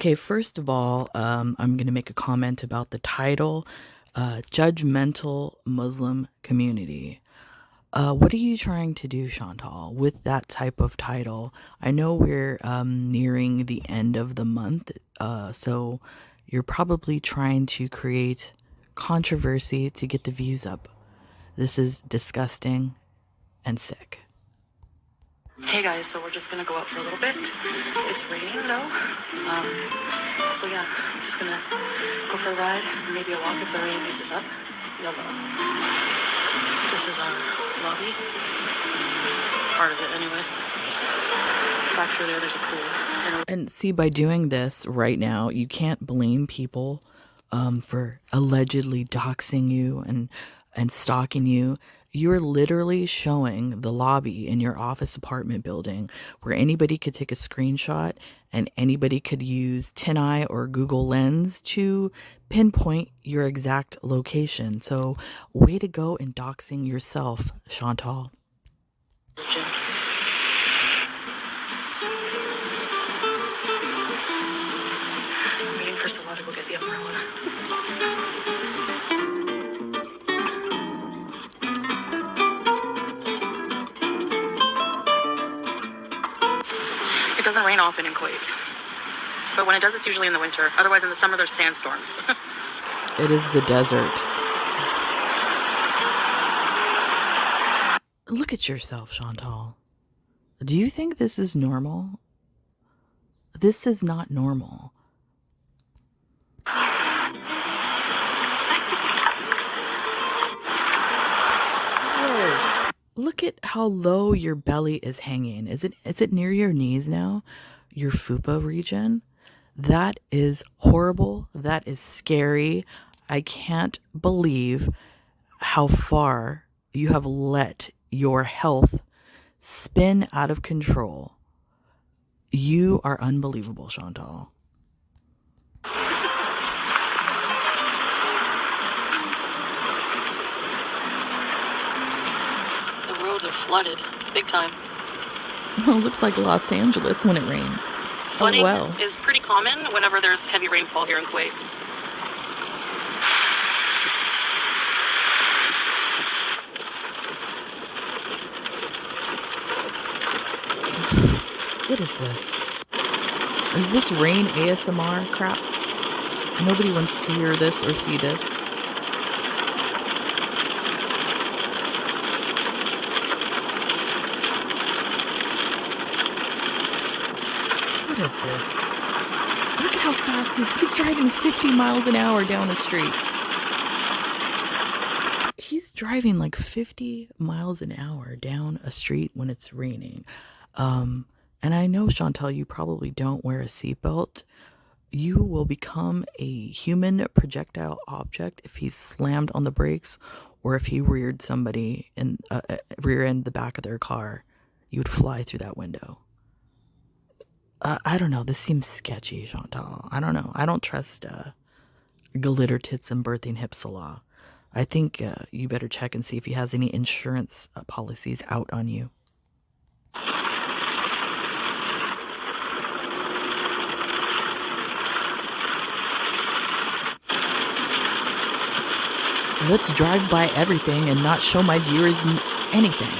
Okay, first of all, I'm going to make a comment about the title, Judgmental Muslim Community. What are you trying to do, Chantal, with that type of title? I know we're nearing the end of the month, so you're probably trying to create controversy to get the views up. This is disgusting and sick. Hey guys, so we're just gonna go out for a little bit. It's raining though. So yeah, I'm just gonna go for a ride, maybe a walk if the rain eases up. Yellow. This is our lobby. Part of it anyway. Back through there's a pool. And see, by doing this right now, you can't blame people for allegedly doxing you and stalking you. You're literally showing the lobby in your office apartment building where anybody could take a screenshot and anybody could use TinEye or Google Lens to pinpoint your exact location. So, way to go in doxing yourself, Chantal. I'm waiting for Salah to go get the umbrella. It doesn't rain often in Kuwait, but when it does, it's usually in the winter. Otherwise, in the summer, there's sandstorms. It is the desert. Look at yourself, Chantal. Do you think this is normal? This is not normal. Whoa. Look at how low your belly is hanging. Is it near your knees now? Your fupa region? That is horrible. That is scary. I can't believe how far you have let your health spin out of control. You are unbelievable, Chantal. The roads are flooded, big time. Oh, looks like Los Angeles when it rains. Flooding well. is pretty common whenever there's heavy rainfall here in Kuwait. What is this? Is this rain ASMR crap? Nobody wants to hear this or see this. What is this? Look at how fast he's driving 50 miles an hour down the street. He's driving like 50 miles an hour down a street when it's raining. And I know, Chantal, you probably don't wear a seatbelt. You will become a human projectile object if he's slammed on the brakes or if he reared somebody in rear end the back of their car. You would fly through that window. I don't know. This seems sketchy, Chantal. I don't know. I don't trust glitter tits and birthing hips Salah. I think you better check and see if he has any insurance policies out on you. Let's drive by everything and not show my viewers anything.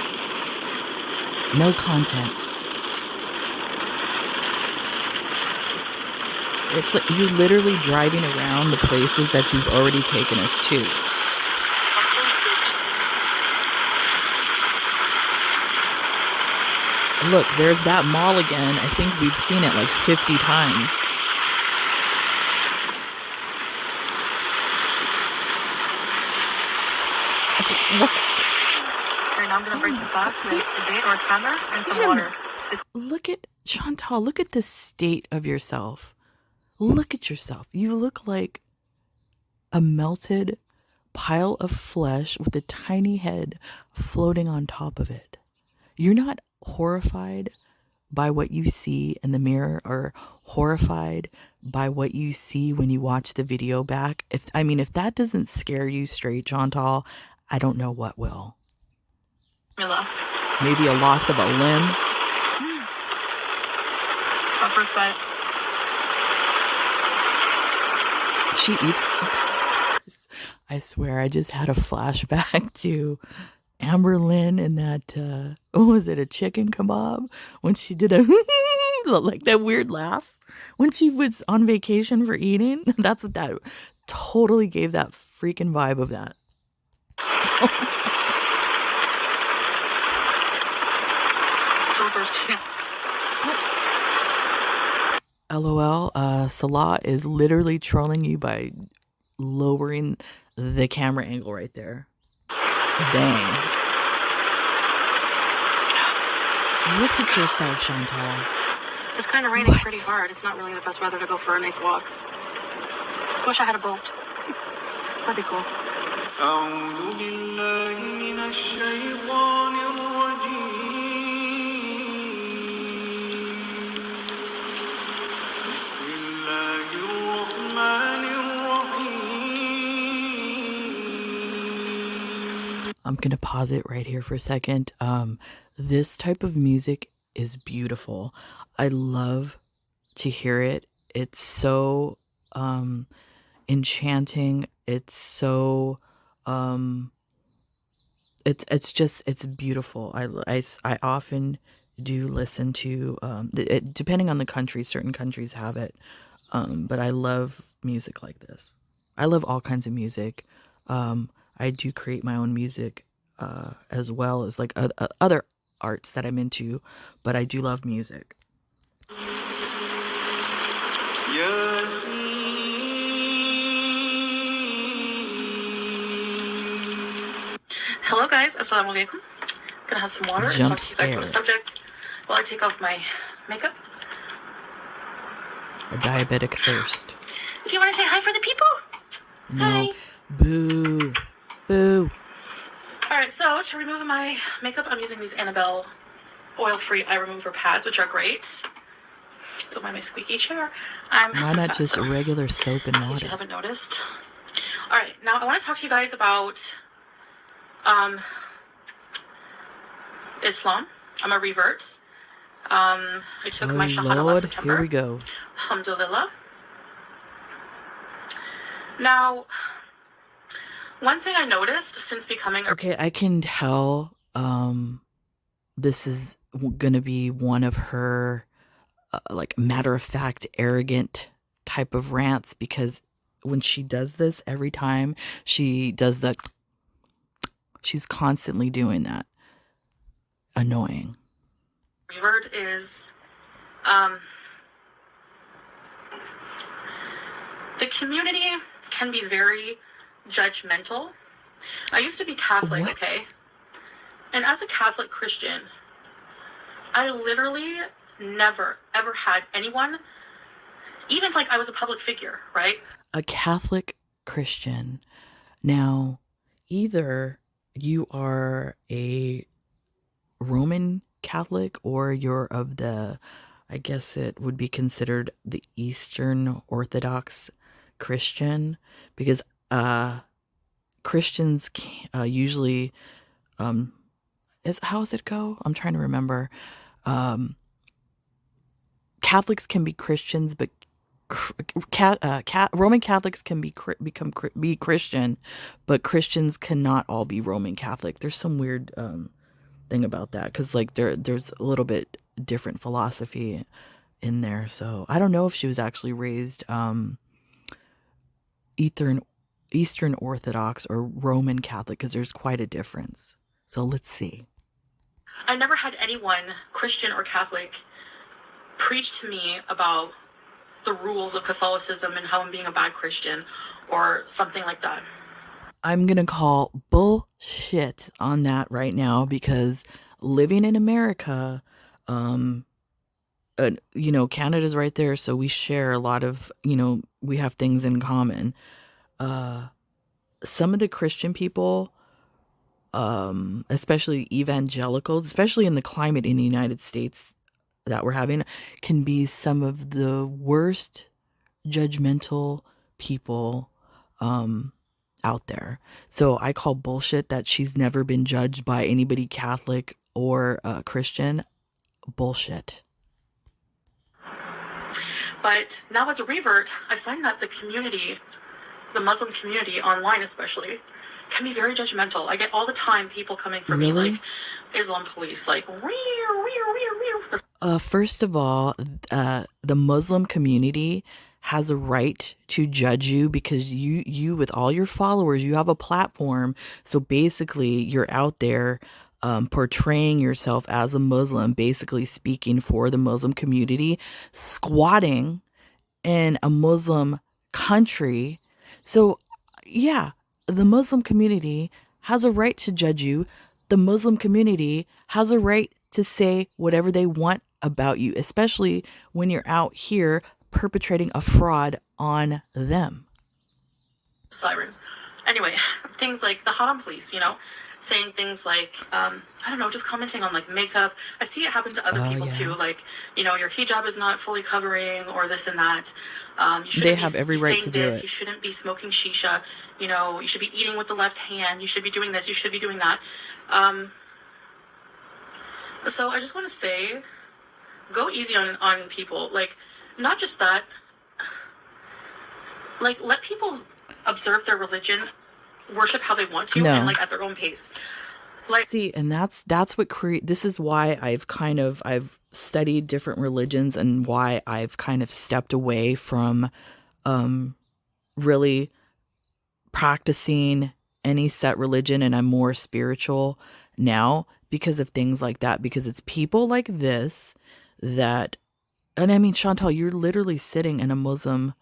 No content. It's like you're literally driving around the places that you've already taken us to. Look, there's that mall again. I think we've seen it like 50 times. What? Right now I'm gonna break the fast with a date or a timer and some water. Look at Chantal. Look at the state of yourself. Look at yourself. You look like a melted pile of flesh with a tiny head floating on top of it. You're not horrified by what you see in the mirror or horrified by what you see when you watch the video back. If that doesn't scare you straight, Chantal, I don't know what will. Maybe a loss of a limb. Our first bite. she eats. I swear, I just had a flashback to Amber Lynn and that what was it, a chicken kebab when she did a like that weird laugh when she was on vacation for eating. That's what that totally gave that freaking vibe of that. Oh my Go first. god. LOL, Salah is literally trolling you by lowering the camera angle right there. Dang. Look at yourself, Chantal. It's kind of raining pretty What? hard. It's not really the best weather to go for a nice walk. Wish I had a boat. That'd be cool. أعوذ بالله من الشيطان الرجيم بسم الله الرحمن الرحيم. I'm gonna pause it right here for a second. This type of music is beautiful. I love to hear it. It's so enchanting. It's so it's beautiful. I often do listen to depending on the country, certain countries have it. But I love music like this. I love all kinds of music. I do create my own music as well as like other arts that I'm into, but I do love music. Hello guys, assalamu alaikum. Gonna have some water and Jump talk to you guys about a scare. subject while I take off my makeup. A diabetic thirst. Do you want to say hi for the people? No. Hi. Boo. Boo. Alright, so to remove my makeup, I'm using these Annabelle oil-free eye remover pads, which are great. Don't mind my squeaky chair. Why not just a regular soap and In case you water? haven't noticed. Alright, now I want to talk to you guys about Islam. I'm a revert. I took my Shahada last September. Here we go. Alhamdulillah. Now, one thing I noticed since becoming Okay, I can tell this is gonna be one of her like matter-of-fact, arrogant type of rants because when she does this, every time she does the she's constantly doing that. Annoying. revert is the community can be very judgmental. I used to be Catholic, What? okay? And as a Catholic Christian, I literally never, ever had anyone, even like I was a public figure, right? A Catholic Christian. Now, either you are a Roman Catholic or you're of the, I guess it would be considered the Eastern Orthodox Christian, because Christians usually how does it go? I'm trying to remember. Catholics can be Christians, but Roman Catholics can be Christian, but Christians cannot all be Roman Catholic. There's some weird thing about that because like there's a little bit different philosophy in there. So I don't know if she was actually raised Eastern Orthodox or Roman Catholic because there's quite a difference. So let's see. I never had anyone, Christian or Catholic, preach to me about the rules of Catholicism and how I'm being a bad Christian or something like that. I'm going to call bullshit on that right now because living in America, Canada's right there, so we share a lot of, we have things in common. Some of the Christian people, especially evangelicals, especially in the climate in the United States that we're having, can be some of the worst judgmental people out there. So I call bullshit that she's never been judged by anybody Catholic or Christian. Bullshit. But now as a revert, I find that the community the Muslim community online, especially, can be very judgmental. I get all the time people coming for me like Really? Islam police, like First of all, the Muslim community has a right to judge you because you with all your followers, you have a platform. So basically, you're out there portraying yourself as a Muslim, basically speaking for the Muslim community, squatting in a Muslim country. So, yeah, the Muslim community has a right to judge you. The Muslim community has a right to say whatever they want about you, especially when you're out here perpetrating a fraud on them. siren. Anyway, things like the hot on police, saying things like, I don't know, just commenting on like makeup. I see it happen to other Oh, people too, yeah. like, your hijab is not fully covering or this and that. You They shouldn't be have every right to saying do this, it. you shouldn't be smoking shisha, you should be eating with the left hand, you should be doing this, you should be doing that. So I just want to say, go easy on people. Like, not just that, like, let people observe their religion, worship how they want to, and No. like at their own pace. Like, See, and that's what create this is why I've studied different religions and why I've kind of stepped away from really practicing any set religion, and I'm more spiritual now because of things like that, because it's people like this that, and I mean, Chantal, you're literally sitting in a Muslim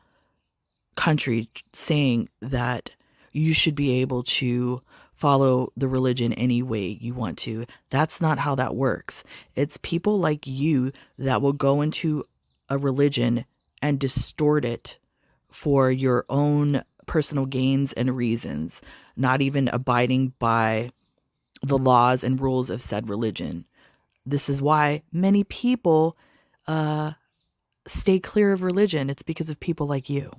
country saying that you should be able to follow the religion any way you want to. That's not how that works. It's people like you that will go into a religion and distort it for your own personal gains and reasons, not even abiding by the laws and rules of said religion. This is why many people uh, stay clear of religion. It's because of people like you.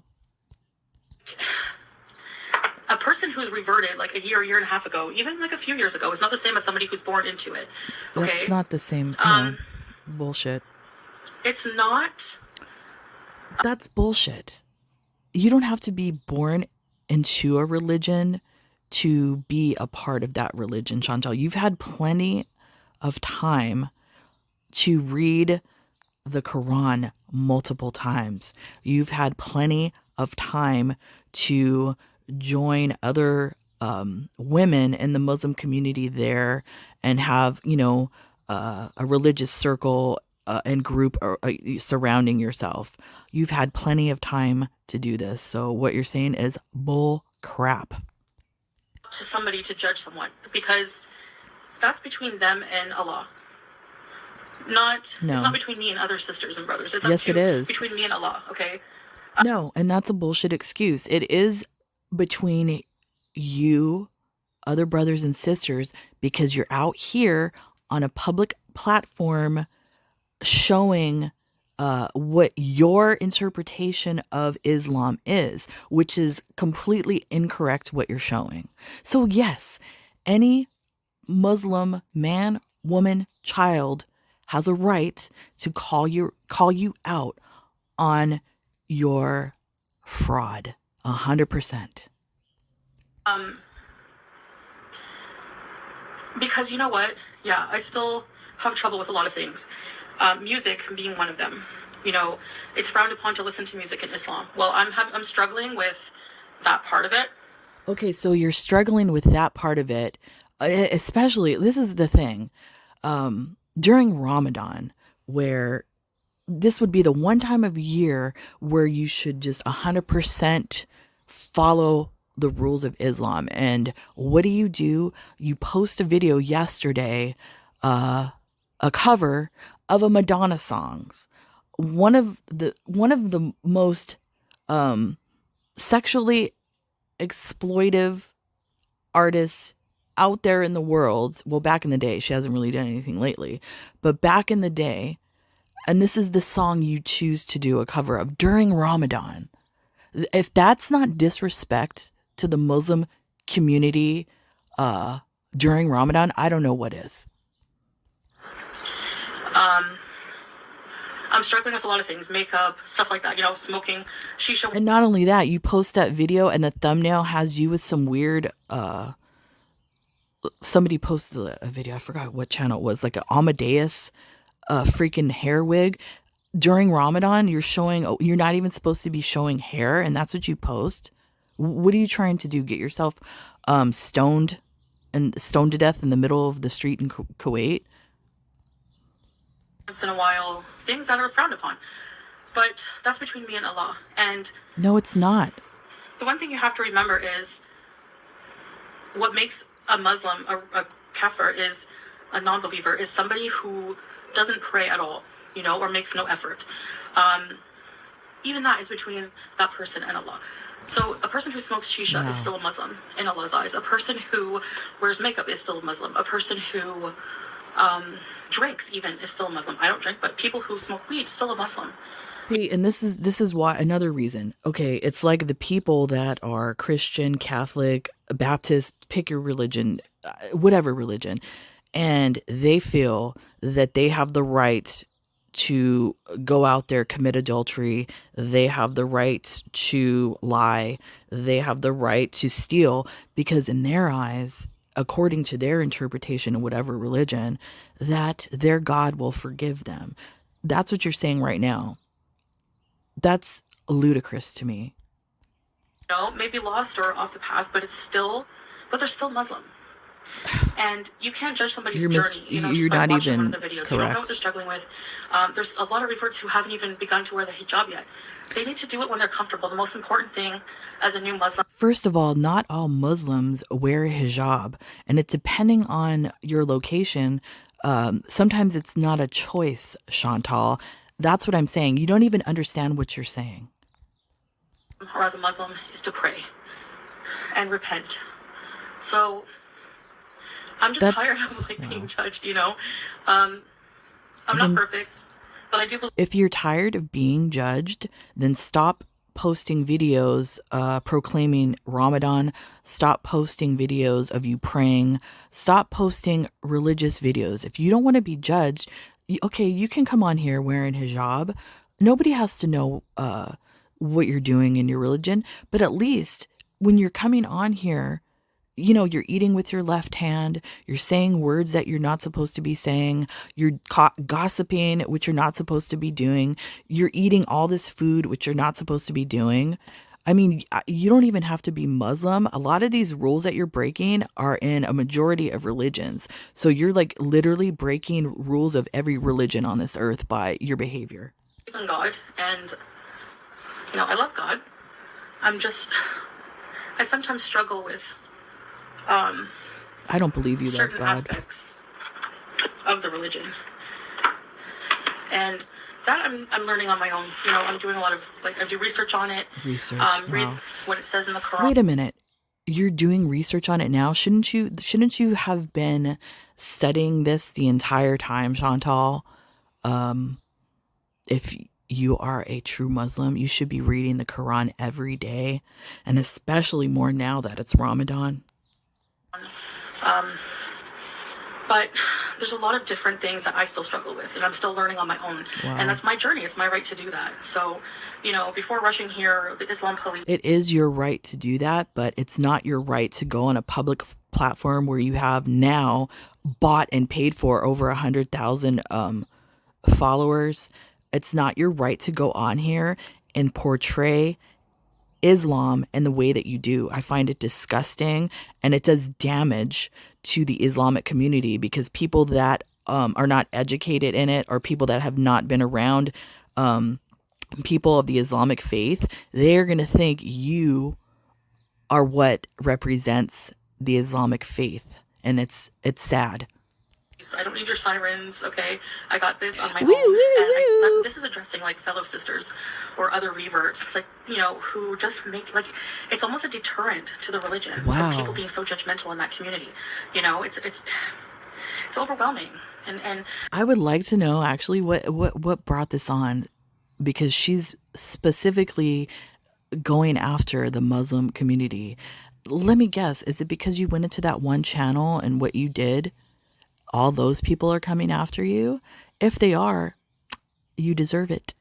a person who's reverted like a year and a half ago, even like a few years ago, is not the same as somebody who's born into it. That's Okay? not the same. No, bullshit. It's not. That's bullshit. You don't have to be born into a religion to be a part of that religion, Chantal. You've had plenty of time to read the Quran multiple times. You've had plenty of time to join other women in the Muslim community there and have, a religious circle and group surrounding yourself. You've had plenty of time to do this. So what you're saying is bull crap. To somebody to judge someone, because that's between them and Allah. It's not No. between me and other sisters and brothers. It's up Yes, it to is. between me and Allah. Okay? No, and that's a bullshit excuse. It is between you, other brothers and sisters, because you're out here on a public platform showing what your interpretation of Islam is, which is completely incorrect what you're showing. So, yes, any Muslim man, woman, child has a right to call you out on your fraud. 100%. Um, because you know what? Yeah, I still have trouble with a lot of things. Music being one of them. It's frowned upon to listen to music in Islam. Well, I'm struggling with that part of it. Okay, so you're struggling with that part of it, especially, this is the thing, during Ramadan, where this would be the one time of year where you should just 100% follow the rules of Islam. And what do? You post a video yesterday, a cover of a Madonna songs. One of the most sexually exploitive artists out there in the world. Well, back in the day, she hasn't really done anything lately, but back in the day, and this is the song you choose to do a cover of during Ramadan. If that's not disrespect to the Muslim community during Ramadan, I don't know what is. I'm struggling with a lot of things, makeup, stuff like that, you know, smoking, shisha. And not only that, you post that video and the thumbnail has you with some weird somebody posted a video, I forgot what channel it was, like an Amadeus freaking hair wig. During Ramadan, you're not even supposed to be showing hair, and that's what you post. What are you trying to do? Get yourself stoned to death in the middle of the street in Kuwait? Once in a while, things that are frowned upon. But that's between me and Allah. And No, it's not. the one thing you have to remember is what makes a Muslim, a kafir, is a non-believer, is somebody who doesn't pray at all, you know, or makes no effort. Even that is between that person and Allah. So a person who smokes shisha is still a Muslim in Allah's eyes. A person who wears makeup is still a Muslim. A person who drinks even is still a Muslim. I don't drink, but people who smoke weed still a Muslim. See, and this is why another reason. Okay, it's like the people that are Christian, Catholic, Baptist, pick your religion, whatever religion, and they feel that they have the right to go out there, commit adultery. They have the right to lie. They have the right to steal because in their eyes, according to their interpretation of whatever religion, that their God will forgive them. That's what you're saying right now. That's ludicrous to me. You know, maybe lost or off the path, but they're still Muslim. And you can't judge somebody's journey, you know, just by watching one of the videos. You don't know what they're struggling with. There's a lot of reverts who haven't even begun to wear the hijab yet. They need to do it when they're comfortable. The most important thing as a new Muslim. First of all, not all Muslims wear hijab, and it's depending on your location. Sometimes it's not a choice, Chantal. That's what I'm saying. You don't even understand what you're saying. Or as a Muslim is to pray and repent. So I'm just tired of being judged, you know. I'm not perfect, but I do believe. If you're tired of being judged, then stop posting videos proclaiming Ramadan. Stop posting videos of you praying. Stop posting religious videos. If you don't want to be judged, okay, you can come on here wearing hijab. Nobody has to know what you're doing in your religion, but at least when you're coming on here, you know, you're eating with your left hand, you're saying words that you're not supposed to be saying, you're gossiping, which you're not supposed to be doing, you're eating all this food, which you're not supposed to be doing. I mean, you don't even have to be Muslim. A lot of these rules that you're breaking are in a majority of religions. So you're like literally breaking rules of every religion on this earth by your behavior. In God, and, you know, I love God. I sometimes struggle with I don't believe you love certain God. aspects of the religion, and that I'm learning on my own. You know, I'm doing a lot of, like, I do research on it. Read what it says in the Quran. Wait a minute. You're doing research on it now? Shouldn't you have been studying this the entire time, Chantal? If you are a true Muslim, you should be reading the Quran every day, and especially more now that it's Ramadan. But there's a lot of different things that I still struggle with, and I'm still learning on my own. Wow. And that's my journey. It's my right to do that. So, you know, before rushing here, the Islam police. It is your right to do that, but it's not your right to go on a public platform where you have now bought and paid for over 100,000 followers. It's not your right to go on here and portray Islam in the way that you do. I find it disgusting, and it does damage to the Islamic community because people that are not educated in it, or people that have not been around people of the Islamic faith, they're going to think you are what represents the Islamic faith, and it's sad. I don't need your sirens, okay? I got this on my own. And this is addressing, like, fellow sisters or other reverts, like, you know, who just make, like, it's almost a deterrent to the religion. Wow. For people being so judgmental in that community. You know, it's overwhelming. And I would like to know actually what brought this on, because she's specifically going after the Muslim community. Let me guess, is it because you went into that one channel and what you did? All those people are coming after you? If they are, You deserve it.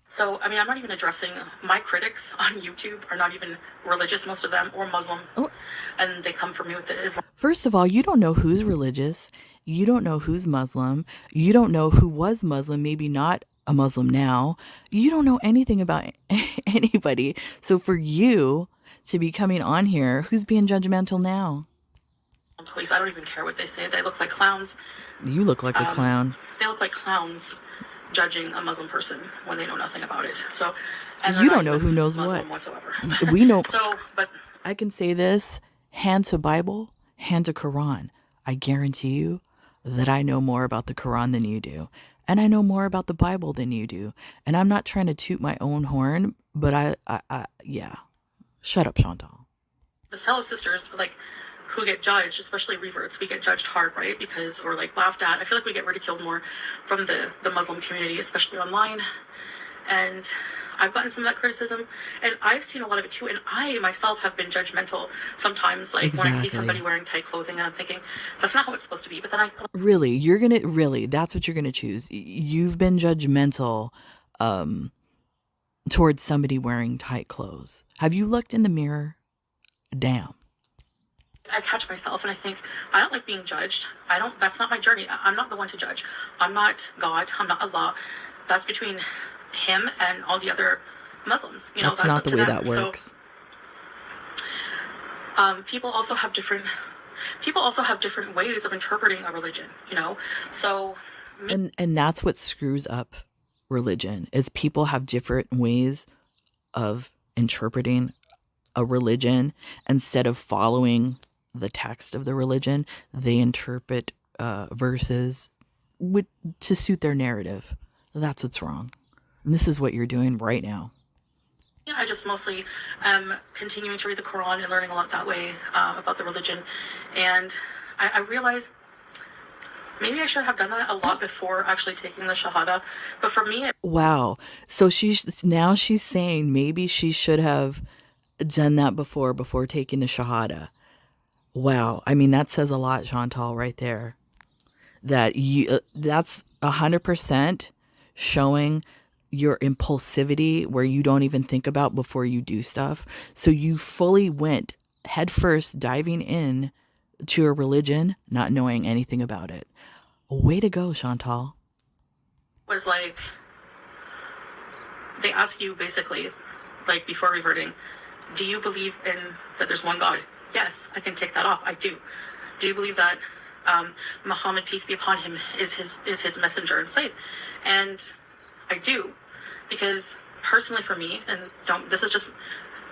So, I mean, I'm not even addressing my critics on YouTube are not even religious, most of them, or Muslim. Oh, And they come from me with the Islam. first of all, you don't know who's religious. You don't know who's Muslim. You don't know who was Muslim, maybe not a Muslim now. You don't know anything about anybody. So for you to be coming on here, who's being judgmental now? Police, I don't even care what they say. They look like clowns. You look like a clown. They look like clowns judging a Muslim person when they know nothing about it. So, and they're You not don't know even who knows Muslim what. whatsoever. We know. So, but I can say this, hand to Bible, hand to Quran. I guarantee you that I know more about the Quran than you do. And I know more about the Bible than you do. And I'm not trying to toot my own horn, but yeah. Shut up, Chantal. the fellow sisters, like, who get judged, especially reverts, we get judged hard, right? Because, or like laughed at. I feel like we get ridiculed more from the Muslim community, especially online. And I've gotten some of that criticism, and I've seen a lot of it too. And I myself have been judgmental sometimes, like when I see somebody wearing tight clothing, and I'm thinking, that's not how it's supposed to be. But then Really, that's what you're gonna choose. You've been judgmental towards somebody wearing tight clothes. Have you looked in the mirror? Damn. I catch myself and I think, I don't like being judged. That's not my journey. I'm not the one to judge. I'm not God. I'm not Allah. That's between him and all the other Muslims. You know, That's that's not up the to way them. that works. So, people also have different ways of interpreting a religion, you know? So, And that's what screws up religion is people have different ways of interpreting a religion. Instead of following the text of the religion, they interpret verses to suit their narrative. That's what's wrong. And this is what you're doing right now. yeah, I just mostly am continuing to read the Quran and learning a lot that way about the religion. And I realized maybe I should have done that a lot before actually taking the Shahada. But for me, Wow. So she's saying maybe she should have done that before taking the Shahada. Wow. I mean, that says a lot, Chantal, right there. That's 100% showing your impulsivity where you don't even think about before you do stuff. So you fully went headfirst diving in to a religion, not knowing anything about it. Way to go, Chantal. was like, they ask you basically, like before reverting, do you believe in that there's one God? Yes, I can take that off. I do. Do you believe that Muhammad, peace be upon him, is his messenger and slave? And I do, because personally for me, and this is just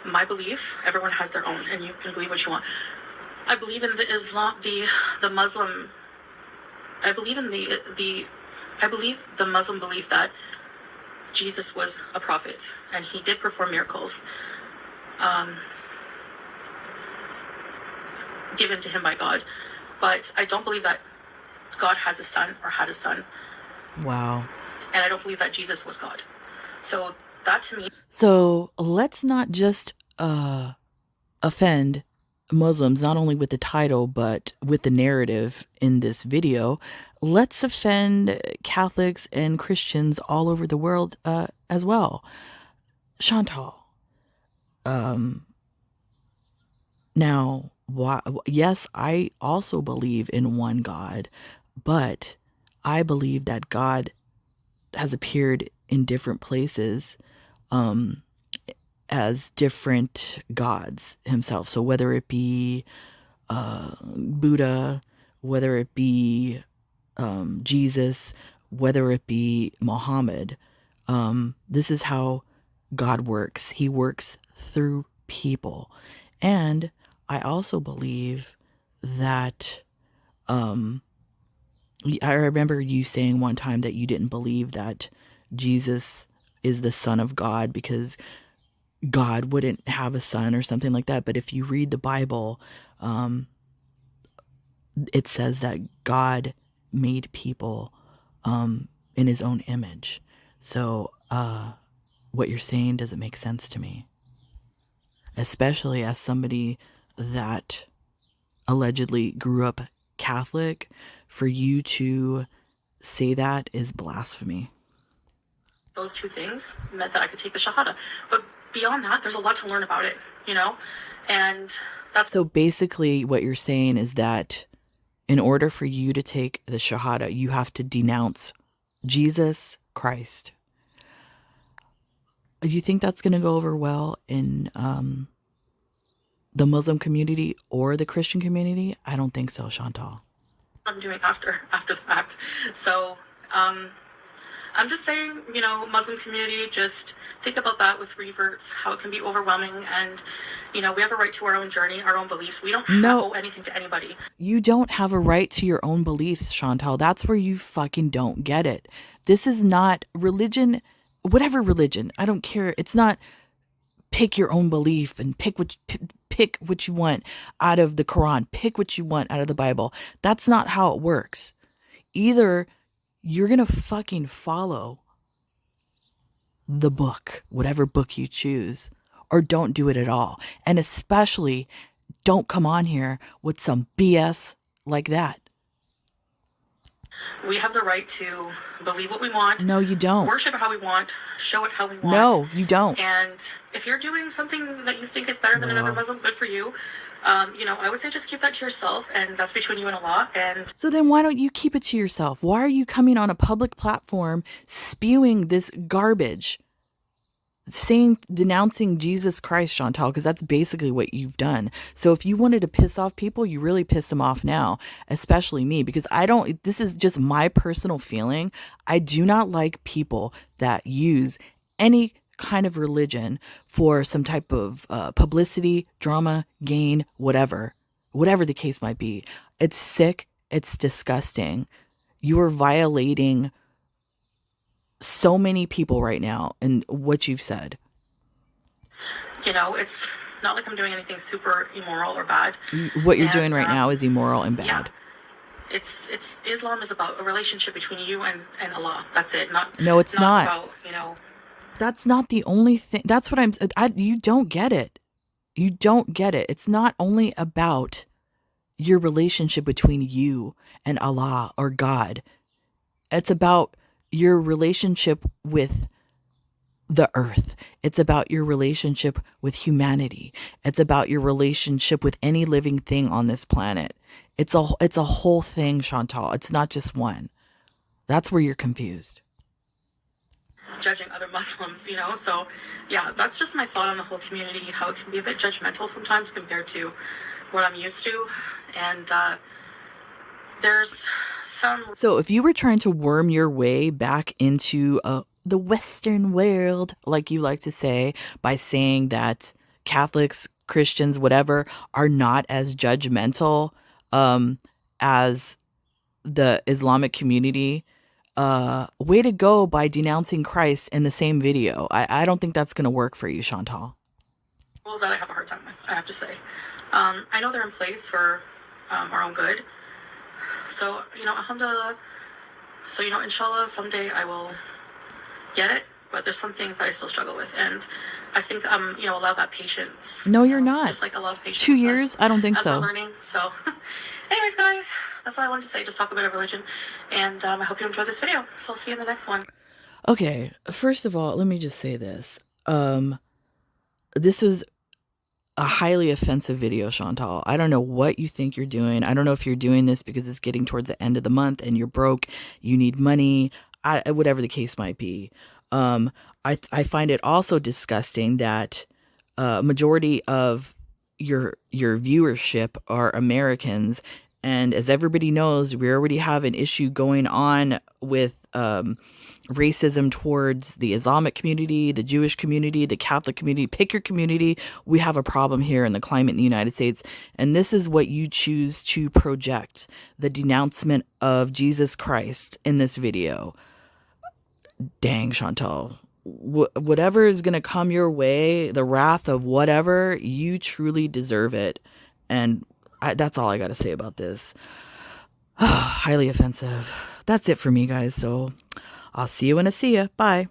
my belief. Everyone has their own, and you can believe what you want. I believe in the Islam, the Muslim. I believe in I believe the Muslim belief that Jesus was a prophet and he did perform miracles given to him by God. But I don't believe that God has a son or had a son. Wow. And I don't believe that Jesus was God. So that to me. So let's not just offend Muslims, not only with the title, but with the narrative in this video. Let's offend Catholics and Christians all over the world as well. Chantal, now, yes, I also believe in one God, but I believe that God has appeared in different places as different gods himself. So whether it be Buddha, whether it be Jesus, whether it be Muhammad, this is how God works. He works through people. And I also believe that I remember you saying one time that you didn't believe that Jesus is the Son of God because God wouldn't have a son or something like that. But if you read the Bible, it says that God made people in his own image. So what you're saying doesn't make sense to me, especially as somebody that allegedly grew up Catholic. For you to say that is blasphemy. those two things meant that I could take the Shahada. But beyond that, there's a lot to learn about it, you know? And that's So basically, what you're saying is that in order for you to take the Shahada, you have to denounce Jesus Christ. Do you think that's going to go over well in the Muslim community or the Christian community? I don't think so, Chantal. I'm doing after the fact. So, I'm just saying, you know, Muslim community, just think about that with reverts, how it can be overwhelming. And, you know, we have a right to our own journey, our own beliefs. We don't owe anything to anybody. You don't have a right to your own beliefs, Chantal. That's where you fucking don't get it. This is not religion, whatever religion. I don't care. It's not pick your own belief and pick what you want out of the Quran, pick what you want out of the Bible. That's not how it works. Either you're going to fucking follow the book, whatever book you choose, or don't do it at all. And especially don't come on here with some BS like that. We have the right to believe what we want. No, you don't. Worship how we want. Show it how we want. No, you don't. And if you're doing something that you think is better than another Muslim, good for you. You know, I would say just keep that to yourself, and that's between you and Allah. And so then why don't you keep it to yourself? Why are you coming on a public platform spewing this garbage? Denouncing Jesus Christ, Chantal, because that's basically what you've done. So if you wanted to piss off people, you really piss them off now, especially me, because this is just my personal feeling. I do not like people that use any kind of religion for some type of publicity, drama, gain, whatever the case might be. It's sick. It's disgusting. You are violating so many people right now and what you've said. You know, it's not like I'm doing anything super immoral or bad. What you're doing right now is immoral and bad. Yeah. It's Islam is about a relationship between you and Allah. That's it. No, it's not about, you know. That's not the only thing. That's what you don't get it. You don't get it. It's not only about your relationship between you and Allah or God. It's about your relationship with the earth. It's about your relationship with humanity. It's about your relationship with any living thing on this planet. It's a whole thing, Chantal. It's not just one. That's where you're confused. Judging other Muslims, you know? So, yeah, that's just my thought on the whole community, how it can be a bit judgmental sometimes compared to what I'm used to. And, there's some... So if you were trying to worm your way back into the Western world, like you like to say, by saying that Catholics, Christians, whatever, are not as judgmental as the Islamic community, way to go by denouncing Christ in the same video. I don't think that's going to work for you, Chantal. Rules that I have a hard time with, I have to say. I know they're in place for our own good. So, you know, alhamdulillah. So, you know, inshallah, someday I will get it. But there's some things that I still struggle with. And I think you know, allow that patience. No, you're not. Just like Allah's patience. 2 years? I don't think so. As we're learning. So, anyways, guys, that's all I wanted to say. Just talk a bit of religion. And I hope you enjoyed this video. So I'll see you in the next one. Okay. First of all, let me just say this. This is a highly offensive video, Chantal. I don't know what you think you're doing. I don't know if you're doing this because it's getting towards the end of the month and you're broke, you need money, whatever the case might be. I find it also disgusting that majority of your viewership are Americans, and as everybody knows, we already have an issue going on with racism towards the Islamic community, the Jewish community, the Catholic community. Pick your community. We have a problem here in the climate in the United States. And this is what you choose to project, the denouncement of Jesus Christ in this video. Dang, Chantal. Whatever is going to come your way, the wrath of whatever, you truly deserve it. And that's all I got to say about this. Highly offensive. That's it for me, guys. So I'll see you when I see you. Bye.